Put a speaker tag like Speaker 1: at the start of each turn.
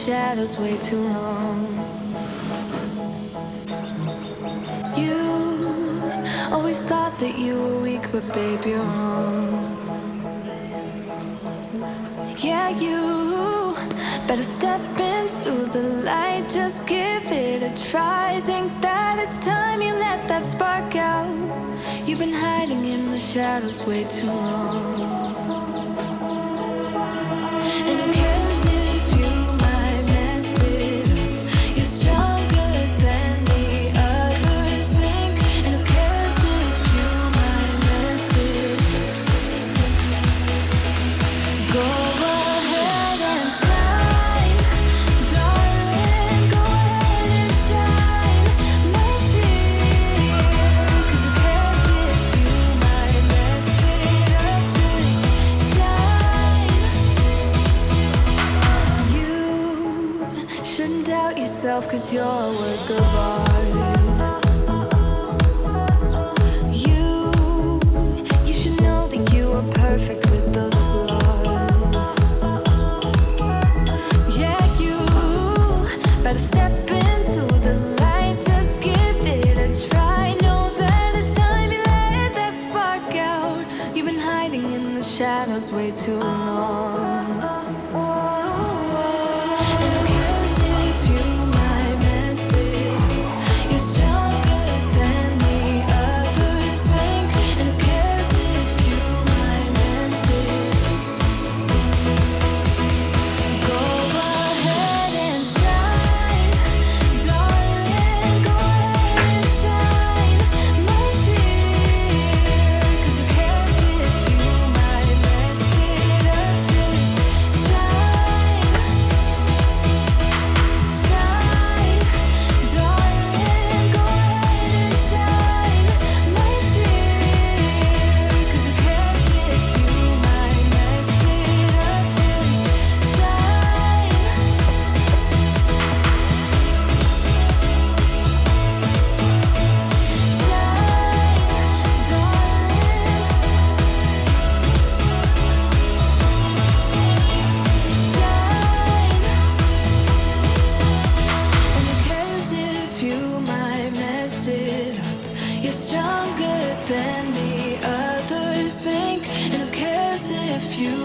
Speaker 1: shadows way too long. You always thought that you were weak, but babe, you're wrong. Yeah, you better step into the light, just give it a try. Think that it's time you let that spark out. You've been hiding in the shadows way too long. And who cares if you might mess it up? You're stronger than the others think. And who cares if you might mess it up? Go ahead and shine, darling. Go ahead and shine, my dear. 'Cause who cares if you might mess it up? Just shine. You shouldn't doubt yourself, 'cause you're a work of art. You should know that you are perfect with those flaws. Yeah, you better step into the light, just give it a try. Know that it's time you let that spark out. You've been hiding in the shadows way too long. And who cares if you might mess it? You're stronger than the others think. And who cares if you might mess it? Go ahead and shine, darling. Go ahead and shine, my dear. 'Cause who cares if you might mess it up? Just shine, shine, darling. Go ahead and shine, my dear. 'Cause who cares if you might mess it up? Just shine. You're stronger than the others think. And who cares if you